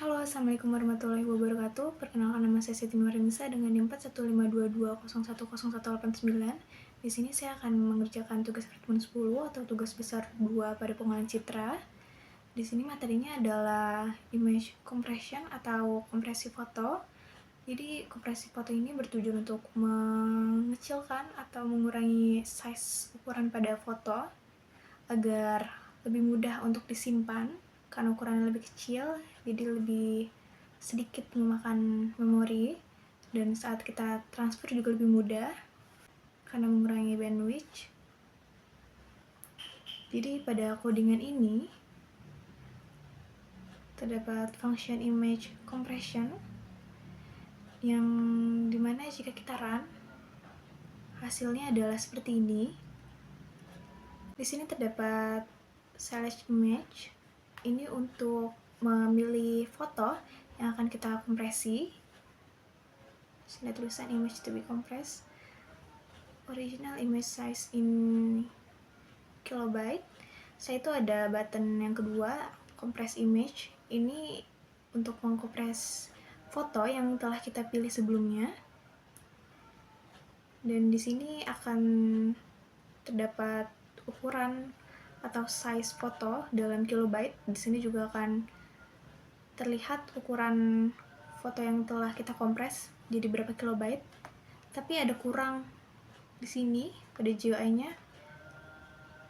Halo, assalamualaikum warahmatullahi wabarakatuh. Perkenalkan, nama saya Siti Nurhanisa dengan NIM 4152210189. Di sini saya akan mengerjakan tugas Fredman 10 atau tugas besar 2 pada pengolahan citra. Di sini materinya adalah image compression atau kompresi foto. Jadi kompresi foto ini bertujuan untuk mengecilkan atau mengurangi size ukuran pada foto agar lebih mudah untuk disimpan karena ukurannya lebih kecil, jadi lebih sedikit memakan memori, dan saat kita transfer juga lebih mudah karena mengurangi bandwidth. Jadi pada codingan ini terdapat function image compression yang dimana jika kita run hasilnya adalah seperti ini. Di sini terdapat select image. Ini untuk memilih foto yang akan kita kompresi. Sini tulisan image to be compressed. Original image size in kilobyte. Saya itu ada button yang kedua, compress image. Ini untuk mengkompres foto yang telah kita pilih sebelumnya. Dan di sini akan terdapat ukuran atau size foto dalam kilobyte. Di sini juga akan terlihat ukuran foto yang telah kita kompres jadi berapa kilobyte. Tapi ada kurang di sini pada GUI-nya,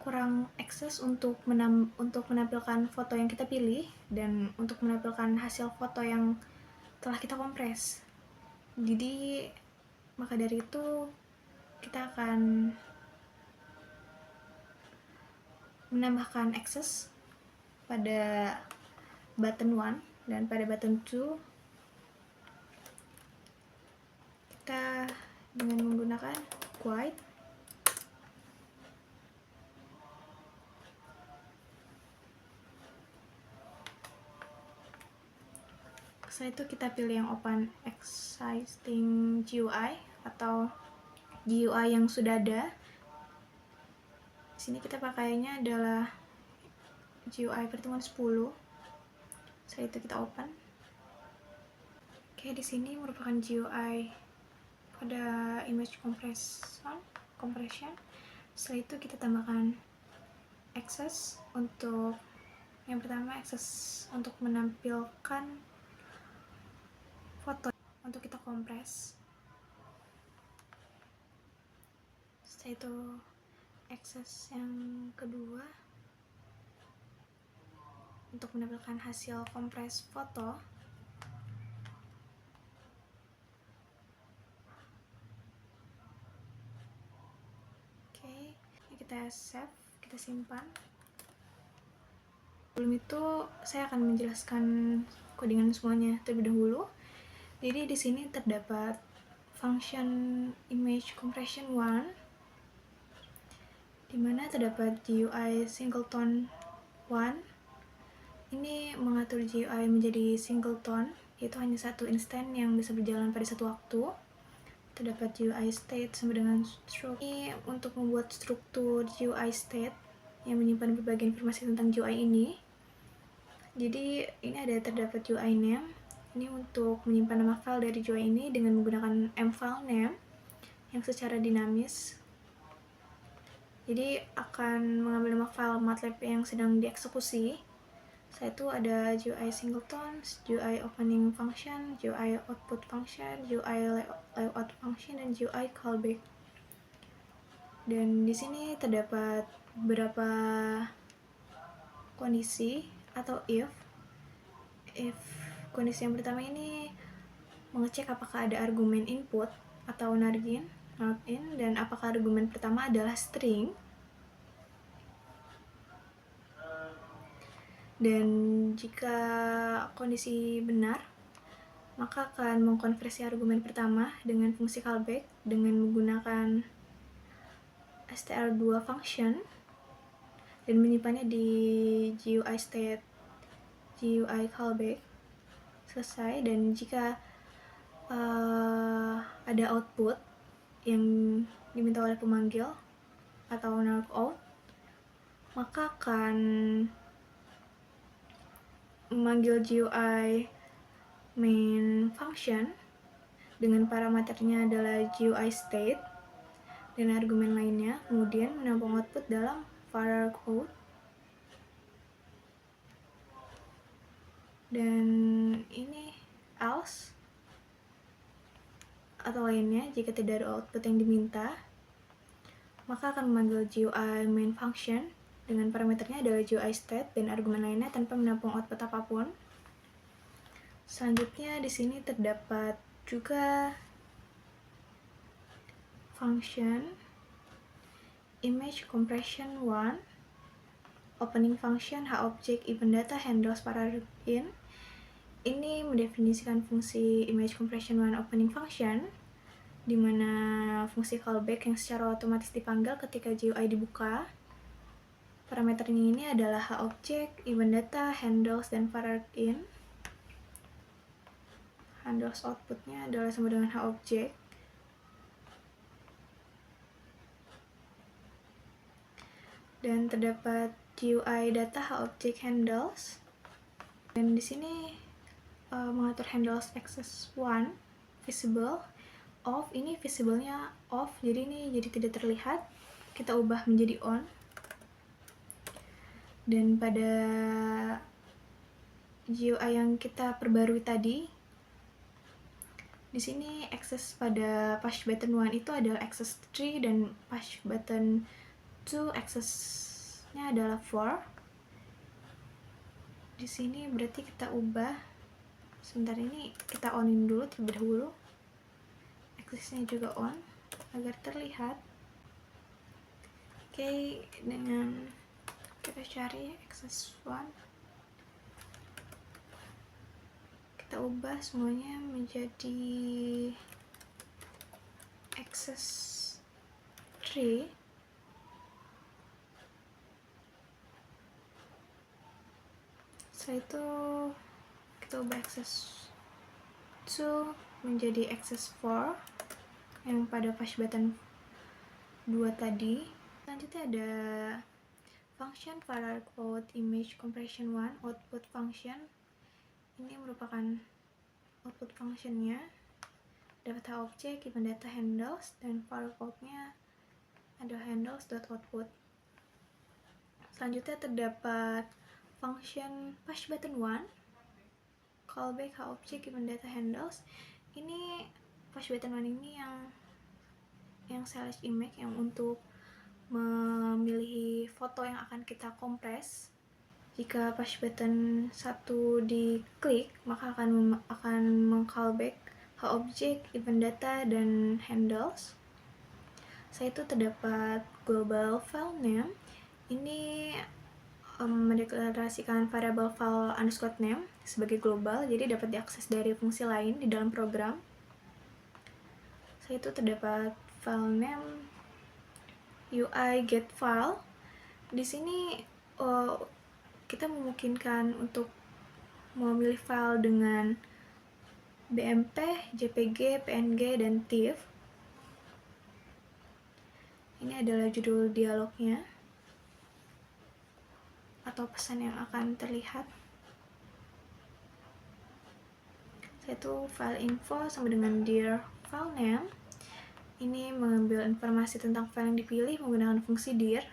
kurang akses untuk menampilkan foto yang kita pilih dan untuk menampilkan hasil foto yang telah kita kompres. Jadi maka dari itu kita akan menambahkan akses pada button 1 dan pada button 2 kita dengan menggunakan quiet setelah itu kita pilih yang open existing GUI atau GUI yang sudah ada. Di sini kita pakainya adalah GUI pertemuan 10. Setelah itu kita open. Oke, di sini merupakan GUI pada image compression. Setelah itu kita tambahkan access untuk yang pertama, access untuk menampilkan foto untuk kita kompres. Setelah itu access yang kedua untuk menampilkan hasil kompres foto. Oke, kita save, kita simpan. Sebelum itu saya akan menjelaskan codingan semuanya terlebih dahulu. Jadi di sini terdapat function image compression 1 di mana terdapat GUI singleton 1. Ini mengatur GUI menjadi singleton, yaitu hanya satu instan yang bisa berjalan pada satu waktu. Terdapat GUI state sampai dengan struct. Ini untuk membuat struktur GUI state yang menyimpan berbagai informasi tentang GUI ini. Jadi ini ada terdapat GUI name. Ini untuk menyimpan nama file dari GUI ini dengan menggunakan mFileName yang secara dinamis. Jadi akan mengambil nama file MATLAB yang sedang dieksekusi. Setelah itu ada GUI singleton, GUI opening function, GUI output function, GUI layout function, dan GUI callback. Dan di sini terdapat beberapa kondisi atau if kondisi yang pertama ini mengecek apakah ada argumen input atau not in, dan apakah argumen pertama adalah string. Dan jika kondisi benar, maka akan mengkonversi argumen pertama dengan fungsi callback dengan menggunakan str2 function dan menyimpannya di GUI state GUI callback. Selesai. Dan jika ada output yang diminta oleh pemanggil atau null out, maka akan memanggil GUI main function dengan parameternya adalah GUI state dan argumen lainnya, kemudian menampung output dalam var code. Dan ini else atau lainnya, jika tidak ada output yang diminta, maka akan memanggil GUI main function dengan parameternya adalah GUI state dan argumen lainnya tanpa menampung output apapun. Selanjutnya di sini terdapat juga function image compression 1, opening function hObject event data handles paradigm. Ini mendefinisikan fungsi image compression 1 opening function, di mana fungsi callback yang secara otomatis dipanggil ketika GUI dibuka. Parameternya ini adalah hObject, event data, handles, dan paradigm. Handles outputnya adalah sama dengan hObject. Dan terdapat GUI data hObject handles. Dan di sini mengatur handles access 1 visible off. Ini visible-nya off, jadi ini jadi tidak terlihat. Kita ubah menjadi on. Dan pada GUI yang kita perbarui tadi, di sini access pada push button 1 itu adalah access 3 dan push button 2 access-nya adalah 4. Di sini berarti kita ubah. Sebentar, ini kita onin dulu terlebih dahulu. Access-nya juga on agar terlihat. Oke, dengan kita cari access 1, kita ubah semuanya menjadi access 3. Setelah itu kita ubah access 2 menjadi access 4 yang pada push button 2 tadi. Selanjutnya ada function var code image compression 1 output function. Ini merupakan output functionnya, dapat hObject, event data handles, dan var code-nya ada handles.output. Selanjutnya terdapat function push button 1 callback hObject, event data handles. Ini push button 1 ini yang select image, yang untuk memilih foto yang akan kita kompres. Jika push button 1 diklik, maka akan meng-callback hObject, event data, dan handles. Setelah itu terdapat global file name. Ini mendeklarasikan variabel file underscore name sebagai global, jadi dapat diakses dari fungsi lain di dalam program. Setelah itu terdapat file name UI get file. Di sini kita memungkinkan untuk memilih file dengan BMP, JPG, PNG, dan TIFF. Ini adalah judul dialognya atau pesan yang akan terlihat. Yaitu file info sama dengan dir file name. Ini mengambil informasi tentang file yang dipilih menggunakan fungsi dir.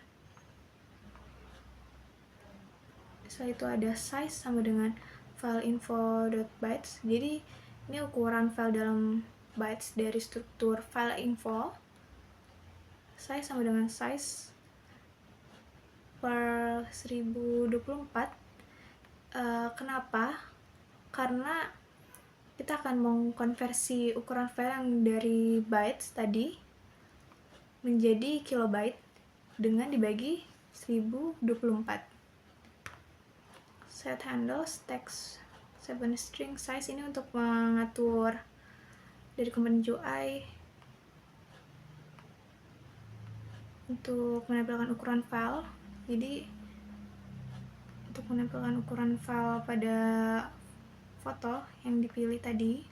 Setelah itu ada size sama dengan file info.bytes. Jadi ini ukuran file dalam bytes dari struktur file info. Size sama dengan size per 1024. Kenapa? Karena kita akan mengkonversi ukuran file yang dari bytes tadi menjadi kilobyte dengan dibagi 1024. Set handles text 7 string size ini untuk mengatur dari komponen GUI untuk menampilkan ukuran file. Jadi untuk menampilkan ukuran file pada foto yang dipilih tadi.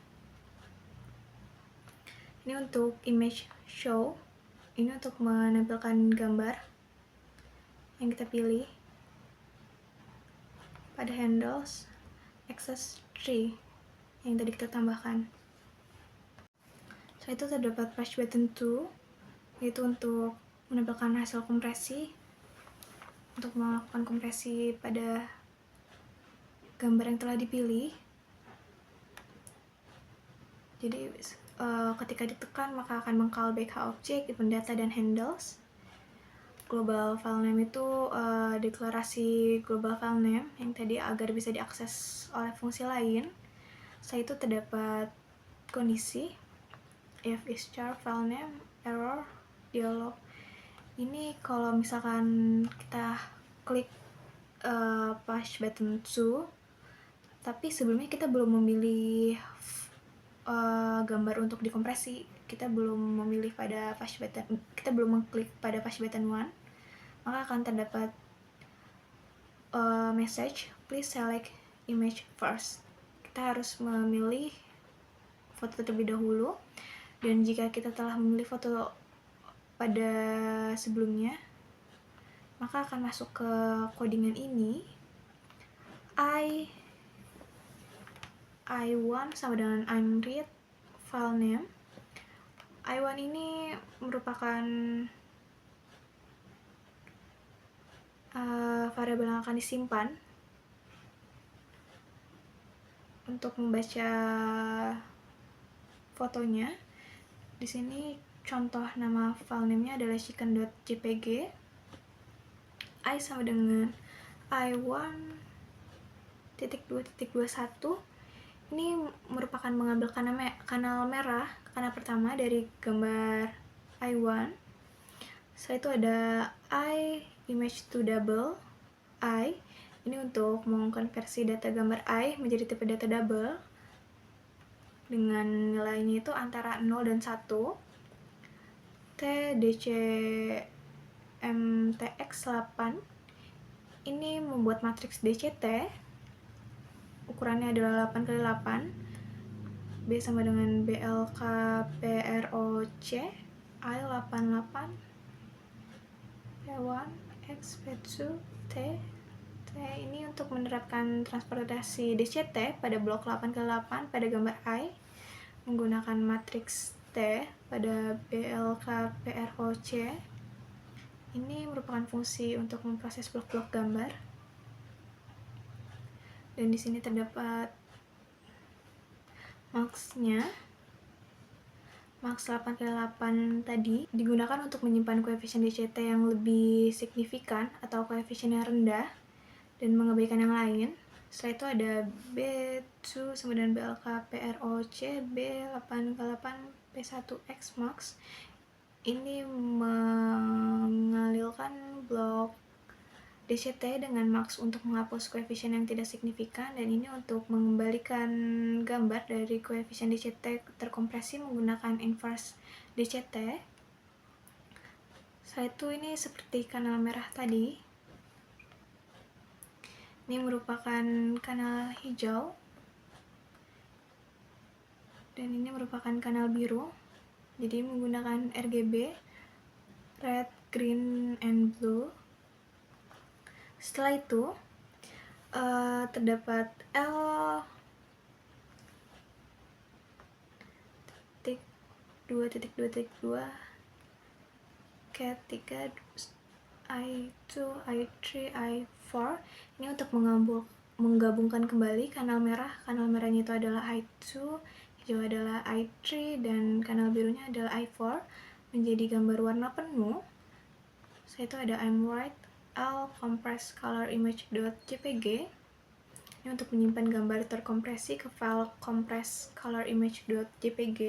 Ini untuk image show. Ini untuk menampilkan gambar yang kita pilih. Pada handles access tree. yang tadi kita tambahkan. Setelah itu terdapat push button 2, yaitu untuk menampilkan hasil kompresi, untuk melakukan kompresi pada gambar yang telah dipilih. Jadi ketika ditekan maka akan meng-callback object, event data, dan handles. Global file name itu deklarasi global file name yang tadi agar bisa diakses oleh fungsi lain. Setelah itu terdapat kondisi if is char file name error dialog. Ini kalau misalkan kita klik push button 2 tapi sebelumnya kita belum memilih gambar untuk dikompresi, kita belum memilih pada push button, kita belum mengklik pada push button 1, maka akan terdapat message please select image first. Kita harus memilih foto terlebih dahulu, dan jika kita telah memilih foto pada sebelumnya, maka akan masuk ke codingan ini I1 sama dengan I'm read file name. I1 ini merupakan variabel yang akan disimpan untuk membaca fotonya. Di sini contoh nama file name-nya adalah chicken.jpg. I sama dengan I1.2.21. Ini merupakan mengambil kanal merah, kanal pertama dari gambar I1. Setelah itu ada I image to double I. Ini untuk mengkonversi data gambar I menjadi tipe data double dengan nilainya itu antara 0 dan 1. T DC MTX8 ini membuat matriks DCT, ukurannya adalah 8x8. B sama dengan BLKPROC I88 P1 X P2 T. Ini untuk menerapkan transportasi DCT pada blok 8x8 pada gambar I menggunakan matriks T pada BLKPROC. Ini merupakan fungsi untuk memproses blok-blok gambar. Dan di sini terdapat max-nya. Max 8x8 tadi digunakan untuk menyimpan koefisien DCT yang lebih signifikan atau koefisien yang rendah dan mengabaikan yang lain. Setelah itu ada B2 sama dengan BLKPROC B8x8 P1X max. Ini mengalirkan blok DCT dengan max untuk menghapus koefisien yang tidak signifikan, dan ini untuk mengembalikan gambar dari koefisien DCT terkompresi menggunakan inverse DCT. Setelah itu ini seperti kanal merah tadi. Ini merupakan kanal hijau, dan ini merupakan kanal biru. Jadi menggunakan RGB, red, green, and blue. Setelah itu terdapat L.2.2.2 Cat3 I2, I3, I4. Ini untuk menggabungkan kembali kanal merah. Kanal merahnya itu adalah I2, hijau adalah I3, dan kanal birunya adalah I4 menjadi gambar warna penuh. Setelah itu ada I'm right L compress color image.jpg. Ini untuk menyimpan gambar terkompresi ke file compress color image.jpg.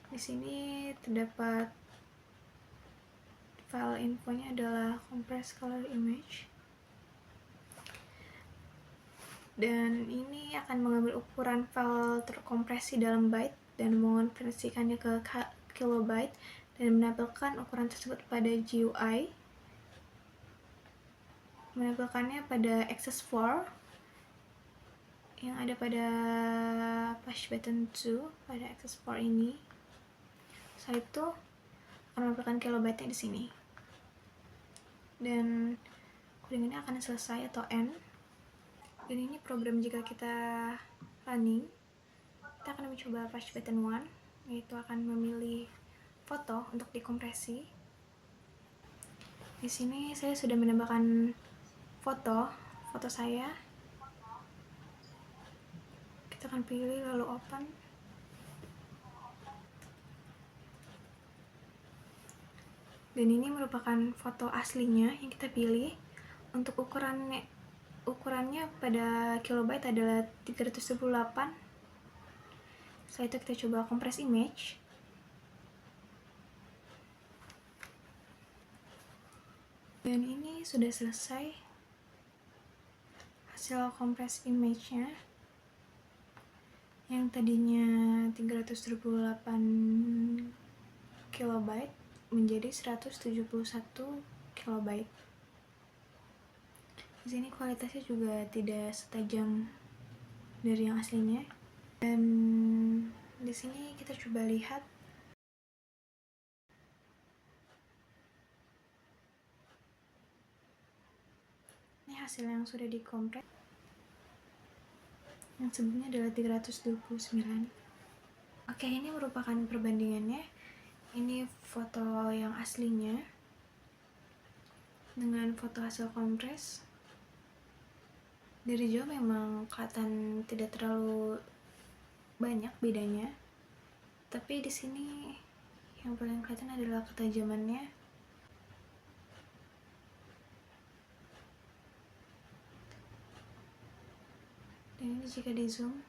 Di sini terdapat file infonya adalah compress color image. Dan ini akan mengambil ukuran file terkompresi dalam byte dan mengonversikannya ke kilobyte dan menampilkan ukuran tersebut pada GUI. Menampilkannya pada access 4 yang ada pada push button 2 pada access 4 ini. Setelah itu akan menampilkan kilobyte-nya di sini. Dan coding ini akan selesai atau end. Dan ini program jika kita running, kita akan mencoba push button 1, yaitu akan memilih foto untuk dikompresi. Di sini saya sudah menambahkan foto saya. Kita akan pilih lalu open. Dan ini merupakan foto aslinya yang kita pilih. Untuk ukurannya pada kilobyte adalah 328. Setelah itu kita coba compress image. Dan ini sudah selesai hasil compress image-nya. Yang tadinya 328 kilobyte menjadi 171 kilobyte. Di sini kualitasnya juga tidak setajam dari yang aslinya. Dan di sini kita coba lihat ini hasil yang sudah dikompres. Yang sebelumnya adalah 329. Oke, ini merupakan perbandingannya. Ini foto yang aslinya dengan foto hasil kompres. Dari jauh memang kelihatan tidak terlalu banyak bedanya, tapi di sini yang paling kelihatan adalah ketajamannya. Dan ini jika di zoom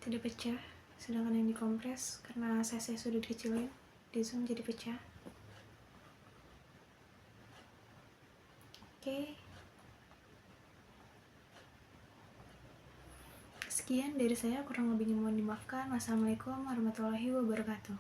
tidak pecah, sedangkan yang dikompres karena size sudah dikecilin, di zoom jadi pecah. Oke. Sekian dari saya, kurang lebihnya mohon dimaafkan. Wassalamualaikum warahmatullahi wabarakatuh.